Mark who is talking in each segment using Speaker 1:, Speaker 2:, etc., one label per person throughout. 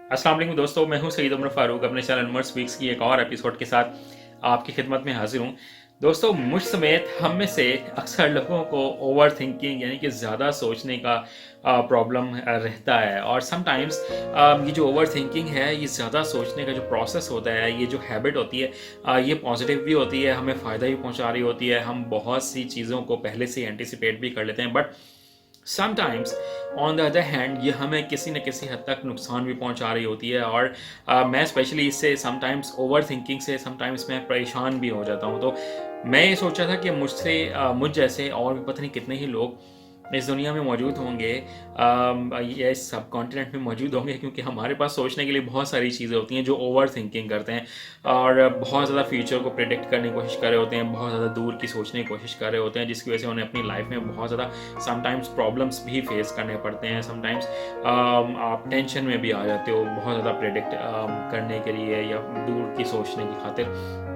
Speaker 1: अस्सलाम वालेकुम दोस्तों, मैं हूं सईद उमर फारूक अपने चैनल उमर स्पीक्स की एक और एपिसोड के साथ आपकी खिदमत में हाजिर हूं। दोस्तों, मुझ समेत हम में से अक्सर लोगों को ओवर थिंकिंग यानी कि ज़्यादा सोचने का प्रॉब्लम रहता है। और समटाइम्स ये जो ओवर थिंकिंग है, ये ज़्यादा सोचने का जो प्रोसेस होता है, ये जो हैबिट होती है, ये पॉजिटिव भी होती है, हमें फ़ायदा भी पहुंचा रही होती है। हम बहुत सी चीज़ों को पहले से एंटिसिपेट भी कर लेते हैं, but sometimes on the other hand ये हमें किसी न किसी हद तक नुकसान भी पहुंचा रही होती है। और मैं स्पेशली इससे समटाइम्स ओवर थिंकिंग से समटाइम्स मैं परेशान भी हो जाता हूं। तो मैं ये सोचा था कि मुझ जैसे और भी पता नहीं कितने ही लोग इस दुनिया में मौजूद होंगे, ये सब कॉन्टिनेंट में मौजूद होंगे, क्योंकि हमारे पास सोचने के लिए बहुत सारी चीज़ें होती हैं जो ओवर थिंकिंग करते हैं और बहुत ज़्यादा फ्यूचर को प्रिडिक्ट करने की कोशिश कर रहे होते हैं, बहुत ज़्यादा दूर की सोचने की कोशिश कर रहे होते हैं, जिसकी वजह से उन्हें अपनी लाइफ में बहुत ज़्यादा समटाइम्स प्रॉब्लम्स भी फेस करने पड़ते हैं। समटाइम्स आप टेंशन में भी आ जाते हो बहुत ज़्यादा प्रिडिक्ट करने के लिए या दूर की सोचने की खातिर।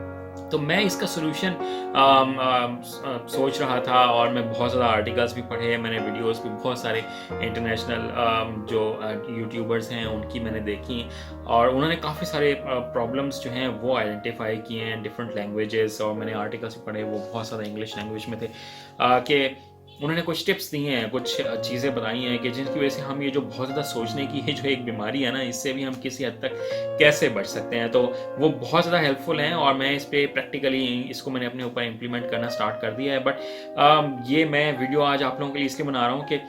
Speaker 1: तो मैं इसका सोल्यूशन सोच रहा था और मैं बहुत ज़्यादा आर्टिकल्स भी पढ़े, मैंने वीडियोस भी बहुत सारे इंटरनेशनल जो यूट्यूबर्स हैं उनकी मैंने देखी, और उन्होंने काफ़ी सारे प्रॉब्लम्स जो हैं वो आइडेंटिफाई किए हैं डिफरेंट लैंग्वेजेस। और मैंने आर्टिकल्स भी पढ़े, वो बहुत ज़्यादा इंग्लिश लैंग्वेज में थे, कि उन्होंने कुछ टिप्स दिए हैं, कुछ चीज़ें बताई हैं कि जिनकी वजह से हम ये जो बहुत ज़्यादा सोचने की ये जो एक बीमारी है ना, इससे भी हम किसी हद तक कैसे बच सकते हैं। तो वो बहुत ज़्यादा हेल्पफुल हैं और मैं इस पे प्रैक्टिकली इसको मैंने अपने ऊपर इम्प्लीमेंट करना स्टार्ट कर दिया है। बट ये मैं वीडियो आज आप लोगों के लिए इसलिए बना रहा हूँ कि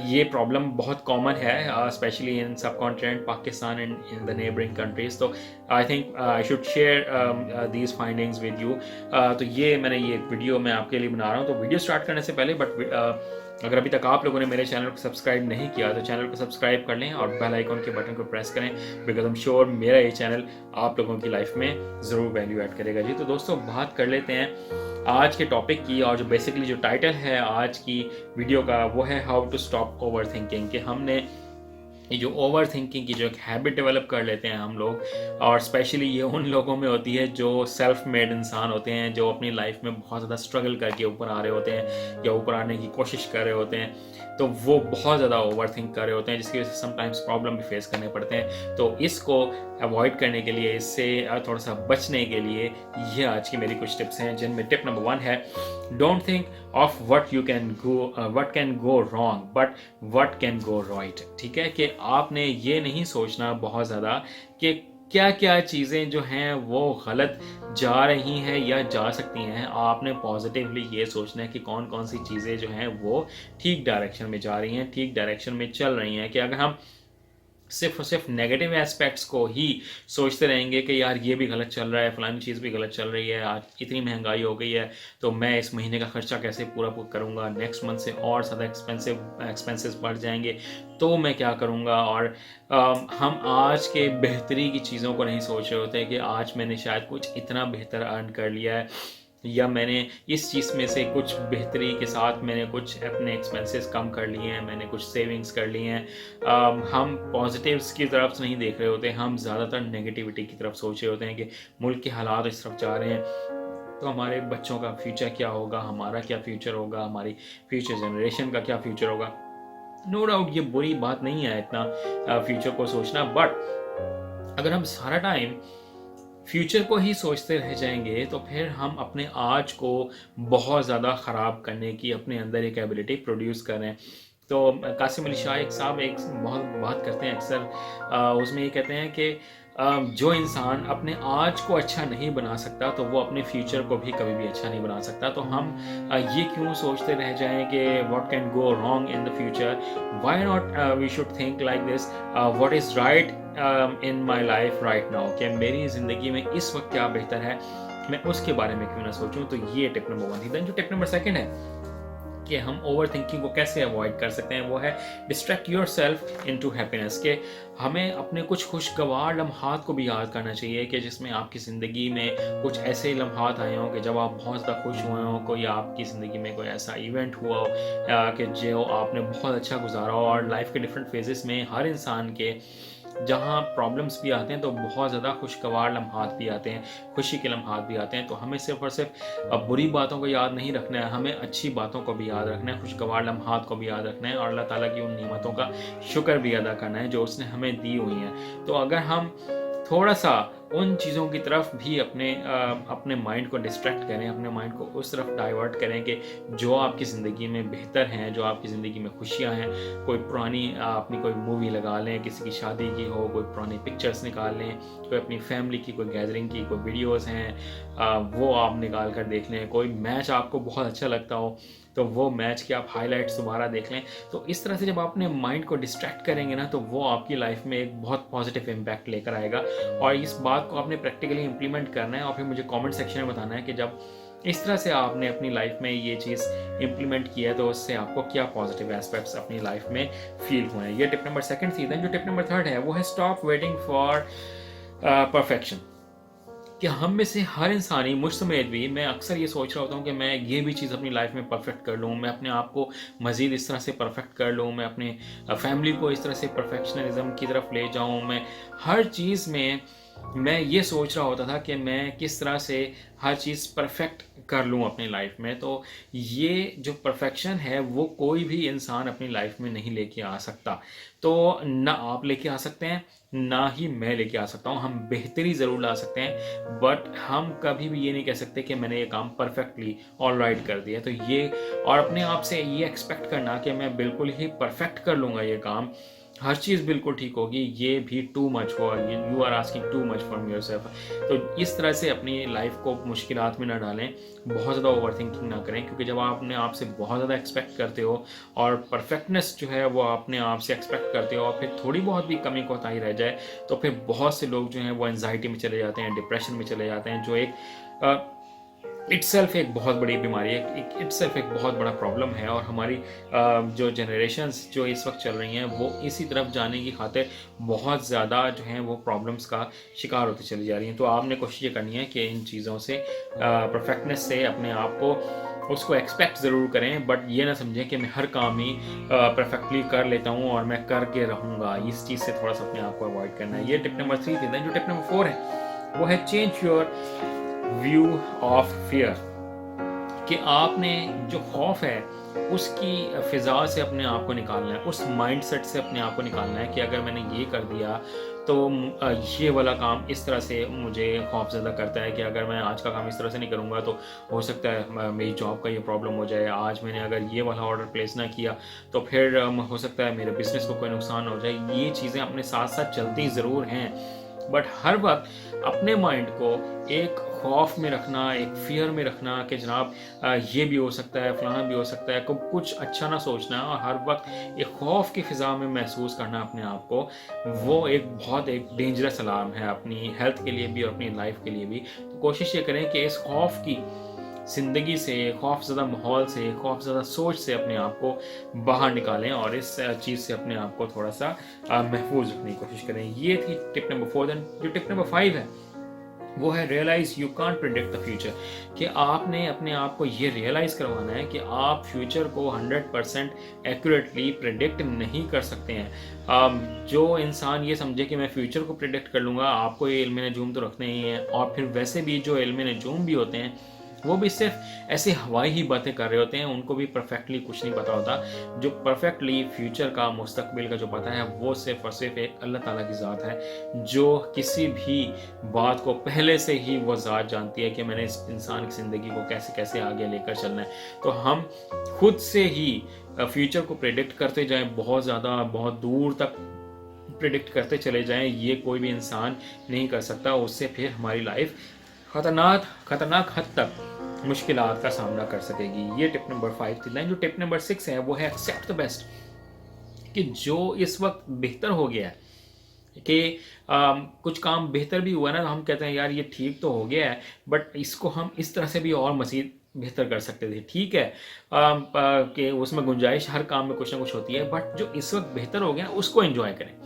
Speaker 1: ये प्रॉब्लम बहुत कॉमन है, specially in subcontinent Pakistan and in the neighbouring countries. तो I think I should share these findings with you. तो ये ये वीडियो मैं आपके लिए बना रहा हूँ। तो वीडियो स्टार्ट करने से पहले अगर अभी तक आप लोगों ने मेरे चैनल को सब्सक्राइब नहीं किया तो चैनल को सब्सक्राइब कर लें और बेल आइकन के बटन को प्रेस करें, बिकॉज आई एम श्योर मेरा ये चैनल आप लोगों की लाइफ में ज़रूर वैल्यू ऐड करेगा। जी, तो दोस्तों बात कर लेते हैं आज के टॉपिक की। और जो बेसिकली जो टाइटल है आज की वीडियो का वो है how to stop overthinking. कि हमने ये जो ओवर थिंकिंग की जो एक हैबिट डेवलप कर लेते हैं हम लोग, और स्पेशली ये उन लोगों में होती है जो सेल्फ मेड इंसान होते हैं, जो अपनी लाइफ में बहुत ज़्यादा स्ट्रगल करके ऊपर आ रहे होते हैं या ऊपर आने की कोशिश कर रहे होते हैं, तो वो बहुत ज़्यादा ओवर थिंक कर रहे होते हैं, जिसकी वजह से समटाइम्स प्रॉब्लम भी फेस करने पड़ते हैं। तो इसको अवॉइड करने के लिए, इससे थोड़ा सा बचने के लिए, ये आज की मेरी कुछ टिप्स हैं, जिनमें टिप नंबर 1 है don't think of what can go wrong but what can go right. ठीक है, कि आपने ये नहीं सोचना बहुत ज़्यादा कि क्या क्या चीज़ें जो हैं वो गलत जा रही हैं या जा सकती हैं। आपने पॉजिटिवली ये सोचना है कि कौन कौन सी चीज़ें जो हैं वो ठीक डायरेक्शन में जा रही हैं, ठीक डायरेक्शन में चल रही हैं। कि अगर हम सिर्फ और सिर्फ नेगेटिव एस्पेक्ट्स को ही सोचते रहेंगे कि यार ये भी गलत चल रहा है, फलानी चीज़ भी गलत चल रही है, आज इतनी महंगाई हो गई है तो मैं इस महीने का खर्चा कैसे पूरा करूँगा, नेक्स्ट मंथ से और ज़्यादा एक्सपेंसेस बढ़ जाएंगे तो मैं क्या करूँगा। और हम आज के बेहतरी की चीज़ों को नहीं सोच रहे होते कि आज मैंने शायद कुछ इतना बेहतर अर्न कर लिया है, या मैंने इस चीज़ में से कुछ बेहतरी के साथ मैंने कुछ अपने एक्सपेंसेस कम कर लिए हैं, मैंने कुछ सेविंग्स कर ली हैं। हम पॉजिटिव्स की तरफ नहीं देख रहे होते, हम ज़्यादातर नेगेटिविटी की तरफ सोच रहे होते हैं कि मुल्क के हालात इस तरफ जा रहे हैं तो हमारे बच्चों का फ्यूचर क्या होगा, हमारा क्या फ्यूचर होगा, हमारी फ्यूचर जनरेशन का क्या फ्यूचर होगा। नो डाउट ये बुरी बात नहीं है इतना फ्यूचर को सोचना, बट अगर हम सारा टाइम फ्यूचर को ही सोचते रह जाएंगे तो फिर हम अपने आज को बहुत ज़्यादा ख़राब करने की अपने अंदर एक एबिलिटी प्रोड्यूस कर रहे हैं। तो कासिम अली शाह एक साहब एक बहुत बात करते हैं अक्सर, उसमें ये कहते हैं कि जो इंसान अपने आज को अच्छा नहीं बना सकता तो वो अपने फ्यूचर को भी कभी भी अच्छा नहीं बना सकता। तो हम ये क्यों सोचते रह जाएं कि what can go wrong in the future, why not we should think like this, what is right in my life right now, कि मेरी ज़िंदगी में इस वक्त क्या बेहतर है, मैं उसके बारे में क्यों ना सोचूं। तो ये टिप नंबर 1 थी। देन जो टिप नंबर 2 है कि हम ओवर थिंकिंग को कैसे अवॉइड कर सकते हैं, वो है distract yourself into happiness. के हमें अपने कुछ खुशगवार लम्हात को भी याद करना चाहिए कि जिसमें आपकी ज़िंदगी में कुछ ऐसे लम्हात आए हों कि जब आप बहुत ज़्यादा खुश हुए हों, कोई आपकी ज़िंदगी में कोई ऐसा इवेंट हुआ हो कि जो आपने बहुत अच्छा गुजारा हो। और लाइफ के डिफरेंट फेजेस में हर इंसान के जहाँ प्रॉब्लम्स भी आते हैं तो बहुत ज़्यादा खुशगवार लम्हात भी आते हैं, खुशी के लम्हात भी आते हैं। तो हमें सिर्फ़ और सिर्फ बुरी बातों को याद नहीं रखना है, हमें अच्छी बातों को भी याद रखना है, खुशगवार लम्हात को भी याद रखना है और अल्लाह ताला की उन नेमतों का शुक्र भी अदा करना है जो उसने हमें दी हुई हैं। तो अगर हम थोड़ा-सा उन चीज़ों की तरफ भी अपने माइंड को डिस्ट्रैक्ट करें, अपने माइंड को उस तरफ डाइवर्ट करें कि जो आपकी ज़िंदगी में बेहतर हैं, जो आपकी ज़िंदगी में खुशियाँ हैं। कोई पुरानी अपनी कोई मूवी लगा लें, किसी की शादी की हो, कोई पुरानी पिक्चर्स निकाल लें, कोई अपनी फैमिली की कोई गैदरिंग की कोई वीडियोज़ हैं, वो आप निकाल कर देख लें। कोई मैच आपको बहुत अच्छा लगता हो तो वो मैच के आप हाइलाइट्स दोबारा देख लें। तो इस तरह से जब आप अपने माइंड को डिस्ट्रैक्ट करेंगे ना, तो वो आपकी लाइफ में एक बहुत पॉजिटिव इम्पैक्ट लेकर आएगा। और इस बात को आपने प्रैक्टिकली इम्प्लीमेंट करना है और फिर मुझे कमेंट सेक्शन में बताना है कि जब इस तरह से आपने अपनी लाइफ में ये चीज़ इम्प्लीमेंट की है तो उससे आपको क्या पॉजिटिव एस्पेक्ट्स अपनी लाइफ में फील हुए हैं। ये टिप नंबर 2 थी। देन जो टिप नंबर 3 है वो है स्टॉप वेटिंग फॉर परफेक्शन। कि हम में से हर इंसान ही, मुझ समेत भी, मैं अक्सर ये सोच रहा होता हूँ कि मैं ये भी चीज़ अपनी लाइफ में परफेक्ट कर लूँ, मैं अपने आप को मज़ीद इस तरह से परफेक्ट कर लूँ, मैं अपने फैमिली को इस तरह से परफेक्शनलिज्म की तरफ ले जाऊँ। मैं हर चीज़ में मैं ये सोच रहा होता था कि मैं किस तरह से हर चीज़ परफेक्ट कर लूँ अपनी लाइफ में। तो ये जो परफेक्शन है वो कोई भी इंसान अपनी लाइफ में नहीं लेके आ सकता। तो ना आप लेके आ सकते हैं, ना ही मैं लेके आ सकता हूँ। हम बेहतरी ज़रूर ला सकते हैं, बट हम कभी भी ये नहीं कह सकते कि मैंने ये काम परफेक्टली ऑल राइट कर दिया। तो ये, और अपने आप से ये एक्सपेक्ट करना कि मैं बिल्कुल ही परफेक्ट कर लूँगा ये काम, हर चीज़ बिल्कुल ठीक होगी, ये भी टू मच हुआ। You are asking too much from yourself. तो इस तरह से अपनी लाइफ को मुश्किलात में ना डालें, बहुत ज़्यादा ओवर थिंकिंग ना करें, क्योंकि जब आप अपने आप से बहुत ज़्यादा एक्सपेक्ट करते हो और परफेक्टनेस जो है वो अपने आप से एक्सपेक्ट करते हो और फिर थोड़ी बहुत भी कमी कोताही रह जाए तो फिर बहुत से लोग जो हैं वो एंजाइटी में चले जाते हैं, डिप्रेशन में चले जाते हैं, जो एक इट्सेल्फ एक बहुत बड़ी बीमारी है, इट्सेल्फ एक बहुत बड़ा प्रॉब्लम है। और हमारी जो जनरेशन्स जो इस वक्त चल रही हैं वो इसी तरफ जाने की खातिर बहुत ज़्यादा जो हैं वो प्रॉब्लम्स का शिकार होती चली जा रही हैं। तो आपने कोशिश ये करनी है कि इन चीज़ों से, परफेक्टनेस से अपने आप को उसको एक्सपेक्ट ज़रूर करें, बट ये ना समझें कि मैं हर काम ही परफेक्टली कर लेता हूँ और मैं करके रहूँगा। इस चीज़ से थोड़ा सा अपने आप को अवॉइड करना है। ये टिप नंबर 3 थी। दैन जो टिप नंबर 4 है वो है change your view of fear. कि आपने जो खौफ है उसकी फ़िज़ा से अपने आप को निकालना है, उस माइंडसेट से अपने आप को निकालना है कि अगर मैंने ये कर दिया तो ये वाला काम इस तरह से मुझे खौफ ज़्यादा करता है कि अगर मैं आज का काम इस तरह से नहीं करूँगा तो हो सकता है मेरी जॉब का ये प्रॉब्लम हो जाए। आज मैंने अगर ये वाला ऑर्डर प्लेस ना किया तो फिर हो सकता है मेरे बिज़नेस को कोई नुकसान हो जाए। ये चीज़ें अपने साथ साथ चलती ज़रूर हैं, बट हर वक्त अपने माइंड को एक खौफ में रखना, एक फियर में रखना कि जनाब ये भी हो सकता है, फलाना भी हो सकता है, कुछ अच्छा ना सोचना और हर वक्त एक खौफ की फ़िज़ा में महसूस करना अपने आप को, वो एक डेंजरस अलार्म है अपनी हेल्थ के लिए भी और अपनी लाइफ के लिए भी। तो कोशिश ये करें कि इस खौफ की ज़िंदगी से, खौफज़दा माहौल से, खौफज़दा सोच से अपने आप को बाहर निकालें और इस चीज़ से अपने आप को थोड़ा सा महफूज रखने की कोशिश करें। ये थी टिप नंबर 4। दैन जो टिप नंबर 5 है वो है realise you can't predict the future. कि आपने अपने आप को ये रियलाइज़ करवाना है कि आप फ्यूचर को 100% एक्यूरेटली प्रेडिक्ट नहीं कर सकते हैं। जो इंसान ये समझे कि मैं फ्यूचर को प्रेडिक्ट कर लूँगा, आपको ये इल्म नजूम तो रखने ही है। और फिर वैसे भी जो इल्म नजूम भी होते हैं वो भी सिर्फ ऐसे हवाई ही बातें कर रहे होते हैं, उनको भी परफेक्टली कुछ नहीं पता होता। जो परफेक्टली फ्यूचर का, मुस्तकबिल का जो पता है वो सिर्फ और सिर्फ एक अल्लाह ताला की ज़ात है, जो किसी भी बात को पहले से ही वो ज़ात जानती है कि मैंने इस इंसान की ज़िंदगी को कैसे कैसे आगे लेकर चलना है। तो हम खुद से ही फ्यूचर को प्रेडिक्ट करते जाएं, बहुत ज़्यादा, बहुत दूर तक प्रेडिक्ट करते चले जाएं, ये कोई भी इंसान नहीं कर सकता। उससे फिर हमारी लाइफ खतरनाक हद तक मुश्किलात का सामना कर सकेगी। ये टिप नंबर 5 थी। लाइन जो टिप नंबर 6 है वो है एक्सेप्ट द बेस्ट। कि जो इस वक्त बेहतर हो गया है, कि कुछ काम बेहतर भी हुआ ना, तो हम कहते हैं यार ये ठीक तो हो गया है, बट इसको हम इस तरह से भी और मज़ीद बेहतर कर सकते थे। ठीक है कि उसमें गुंजाइश हर काम में कुछ ना कुछ होती है, बट जो इस वक्त बेहतर हो गया उसको एंजॉय करें।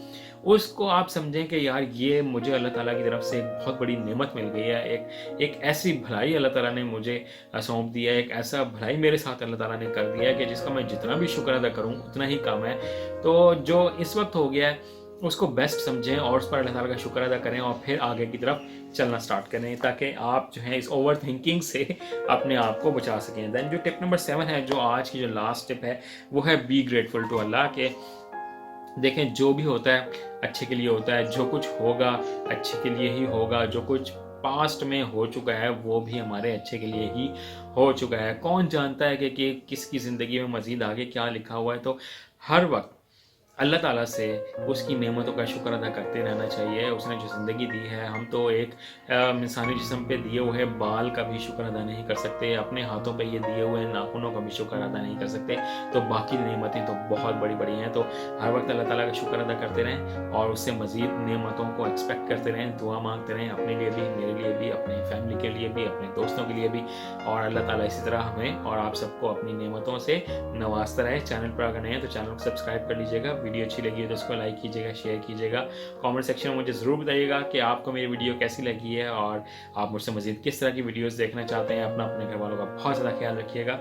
Speaker 1: उसको आप समझें कि यार ये मुझे अल्लाह ताला की तरफ से एक बहुत बड़ी नेमत मिल गई है, एक ऐसी भलाई अल्लाह ताला ने मुझे सौंप दिया है, एक ऐसा भलाई मेरे साथ अल्लाह ताला ने कर दिया है कि जिसका मैं जितना भी शुक्र अदा करूं उतना ही कम है। तो जो इस वक्त हो गया है उसको बेस्ट समझें और उस पर अल्लाह ताला का शुक्र अदा करें और फिर आगे की तरफ चलना स्टार्ट करें, ताकि आप जो है इस ओवर थिंकिंग से अपने आप को बचा सकें। देन जो टिप नंबर 7 है, जो आज की जो लास्ट टिप है, वो है बी ग्रेटफुल टू अल्लाह। के देखें, जो भी होता है अच्छे के लिए होता है, जो कुछ होगा अच्छे के लिए ही होगा, जो कुछ पास्ट में हो चुका है वो भी हमारे अच्छे के लिए ही हो चुका है। कौन जानता है कि किसकी ज़िंदगी में मज़ीद आगे क्या लिखा हुआ है। तो हर वक्त अल्लाह ताला से उसकी नेमतों का शुक्र अदा करते रहना चाहिए। उसने जो ज़िंदगी दी है, हम तो एक इंसानी जिस्म पे दिए हुए बाल का भी शुक्र अदा नहीं कर सकते, अपने हाथों पे ये दिए हुए नाखूनों का भी शुक्र अदा नहीं कर सकते, तो बाकी नेमतें तो बहुत बड़ी बड़ी हैं। तो हर वक्त अल्लाह ताला का शुक्र अदा करते रहें और उससे मज़ीद नेमतों को एक्सपेक्ट करते रहें, दुआ मांगते रहें, अपने लिए भी, मेरे लिए भी, अपनी फैमिली के लिए भी, अपने दोस्तों के लिए भी। और अल्लाह ताला इसी तरह हमें और आप सबको अपनी नेमतों से नवाजता रहे। चैनल पर अगर नए हैं तो चैनल को सब्सक्राइब कर लीजिएगा, वीडियो अच्छी लगी हो तो इसको लाइक कीजिएगा, शेयर कीजिएगा। कमेंट सेक्शन में मुझे ज़रूर बताइएगा कि आपको मेरी वीडियो कैसी लगी है और आप मुझसे मज़ीद किस तरह की वीडियोस देखना चाहते हैं। अपने घर वालों का बहुत ज़्यादा ख्याल रखिएगा।